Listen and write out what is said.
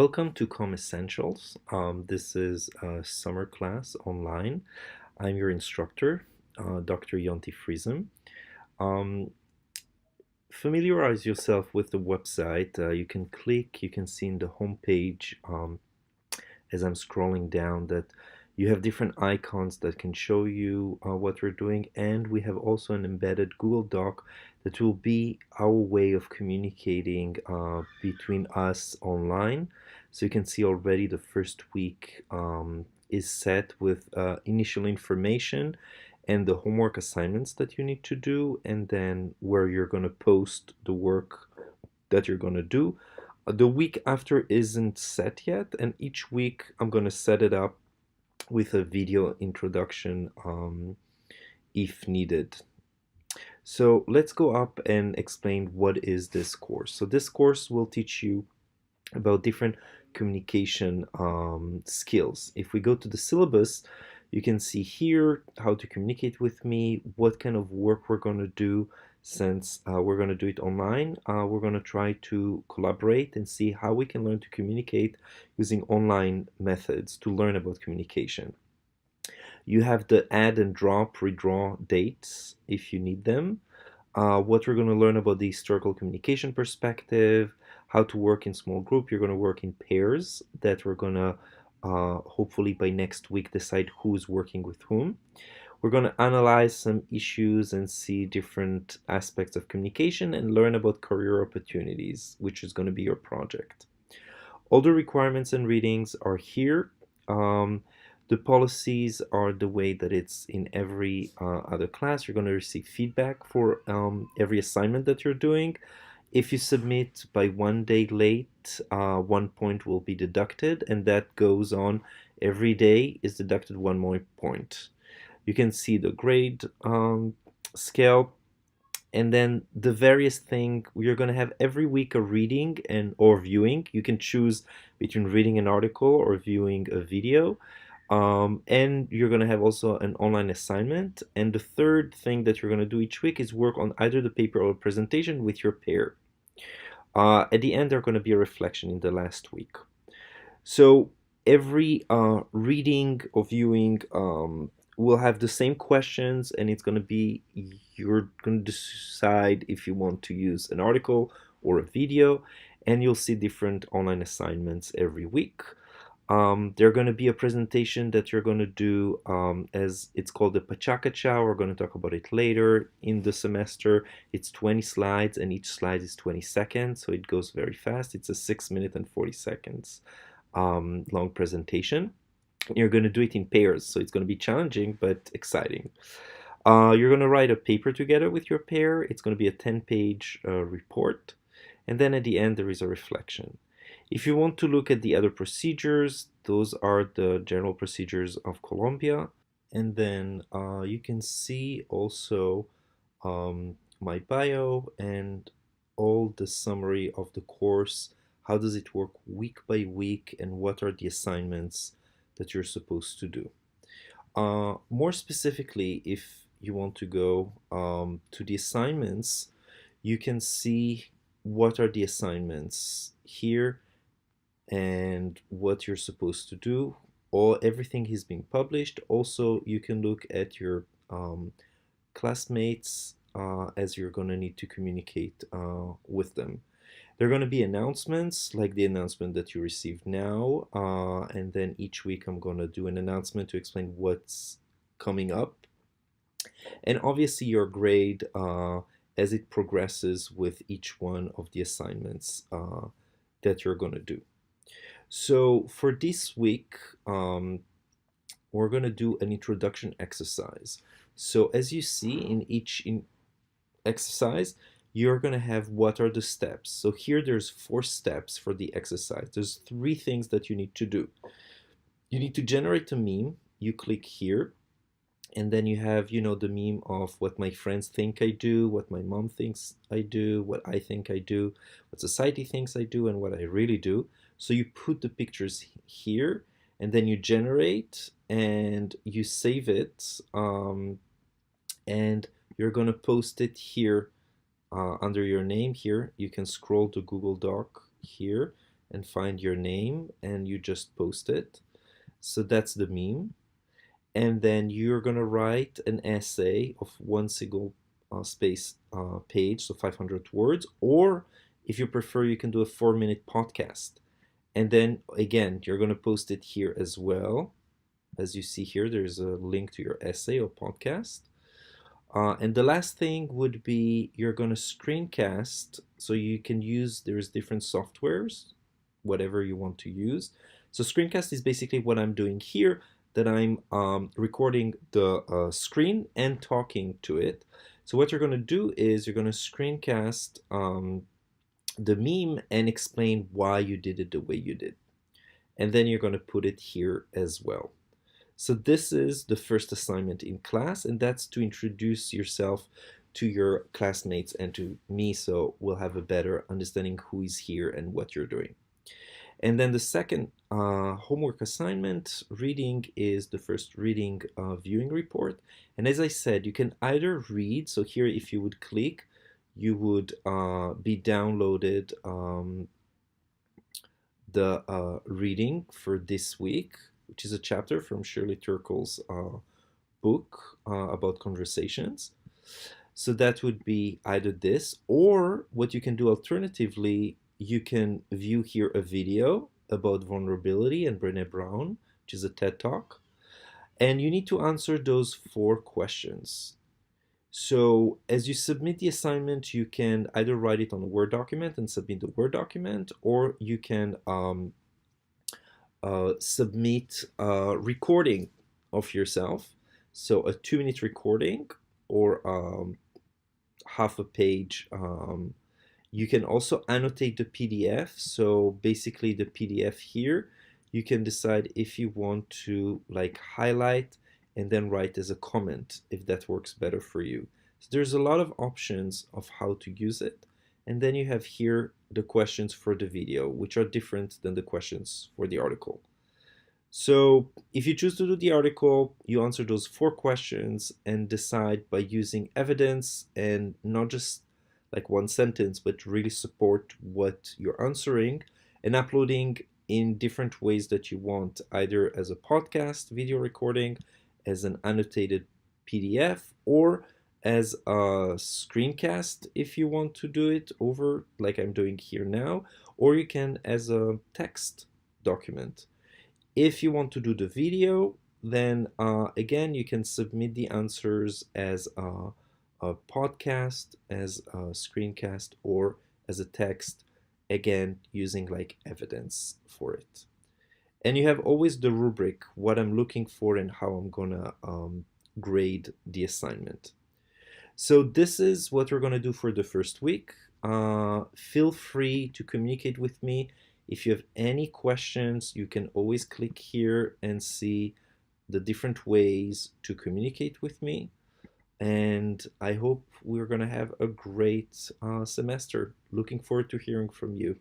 Welcome to COMM Essentials. This is a summer class online. I'm your instructor, Dr. Yonti Friesen. Um, Familiarize yourself with the website. You can click, you can see in the home page as I'm scrolling down that you have different icons that can show you what we're doing, and we have also an embedded Google Doc that will be our way of communicating between us online. So you can see already the first week is set with initial information and the homework assignments that you need to do, and then where you're going to post the work that you're going to do. The week after isn't set yet, and each week I'm going to set it up with a video introduction if needed. So let's go up and explain what is this course. So this course will teach you about different communication skills. If we go to the syllabus, you can see here how to communicate with me, what kind of work we're going to do. Since we're going to do it online, we're going to try to collaborate and see how we can learn to communicate using online methods to learn about communication. You have the add and drop, redraw dates if you need them. What we're going to learn about the historical communication perspective, how to work in small group. You're going to work in pairs that we're going to hopefully by next week decide who's working with whom. We're going to analyze some issues and see different aspects of communication and learn about career opportunities, which is going to be your project. All the requirements and readings are here. The policies are the way that it's in every other class. You're going to receive feedback for every assignment that you're doing. If you submit by 1 day late, 1 point will be deducted, and that goes on every day is deducted 1 more point. You can see the grade scale, and then the various thing you're going to have every week a reading and or viewing. You can choose between reading an article or viewing a video. And you're going to have also an online assignment. And the third thing that you're going to do each week is work on either the paper or presentation with your pair. At the end, there's going to be a reflection in the last week. So every reading or viewing will have the same questions, and it's going to be you're going to decide if you want to use an article or a video, and you'll see different online assignments every week. There's going to be a presentation that you're going to do as it's called the Pachakacha. We're going to talk about it later in the semester. It's 20 slides, and each slide is 20 seconds, so it goes very fast. It's a 6 minute and 40 seconds long presentation. You're going to do it in pairs, so it's going to be challenging but exciting. You're going to write a paper together with your pair. It's going to be a 10-page report, and then at the end there is a reflection. If you want to look at the other procedures, those are the general procedures of Colombia. And then you can see also my bio and all the summary of the course. How does it work week by week, and what are the assignments that you're supposed to do? More specifically, if you want to go to the assignments, you can see what are the assignments here and what you're supposed to do. Everything is being published. Also, you can look at your classmates as you're going to need to communicate with them. There are going to be announcements like the announcement that you received now, and then each week I'm going to do an announcement to explain what's coming up. And obviously your grade as it progresses with each one of the assignments that you're going to do. So for this week, we're going to do an introduction exercise. So as you see in each exercise, you're going to have what are the steps. So here there's 4 steps for the exercise. There's 3 things that you need to do. You need to generate a meme. You click here, and then you have, the meme of what my friends think I do, what my mom thinks I do, what I think I do, what society thinks I do, and what I really do. So you put the pictures here, and then you generate and you save it, and you're gonna post it here under your name here. You can scroll to Google Doc here, and find your name and you just post it. So that's the meme. And then you're gonna write an essay of one single space page, so 500 words, or if you prefer, you can do a 4-minute podcast. And then again, you're gonna post it here as well. As you see here, there's a link to your essay or podcast. And the last thing would be you're going to screencast. So you can use, there's different softwares, whatever you want to use. So screencast is basically what I'm doing here, that I'm recording the screen and talking to it. So what you're going to do is you're going to screencast the meme and explain why you did it the way you did. And then you're going to put it here as well. So this is the first assignment in class, and that's to introduce yourself to your classmates and to me, so we'll have a better understanding who is here and what you're doing. And then the second homework assignment, reading, is the first reading viewing report. And as I said, you can either read, so here if you would click, you would be downloaded the reading for this week, which is a chapter from Shirley Turkle's book about conversations. So that would be either this, or what you can do alternatively, you can view here a video about vulnerability and Brené Brown, which is a TED Talk, and you need to answer those 4 questions. So as you submit the assignment, you can either write it on a Word document and submit the Word document, or you can submit a recording of yourself. So a 2-minute recording or half a page. You can also annotate the PDF. So basically the PDF here, you can decide if you want to like highlight and then write as a comment if that works better for you. So there's a lot of options of how to use it. And then you have here the questions for the video, which are different than the questions for the article. So if you choose to do the article, you answer those 4 questions and decide by using evidence and not just like one sentence, but really support what you're answering and uploading in different ways that you want, either as a podcast, video recording, as an annotated PDF, or as a screencast if you want to do it over like I'm doing here now, or you can as a text document. If you want to do the video, then again, you can submit the answers as a podcast, as a screencast, or as a text, again, using like evidence for it. And you have always the rubric, what I'm looking for and how I'm gonna grade the assignment. So this is what we're gonna do for the first week. Feel free to communicate with me. If you have any questions, you can always click here and see the different ways to communicate with me. And I hope we're going to have a great semester. Looking forward to hearing from you.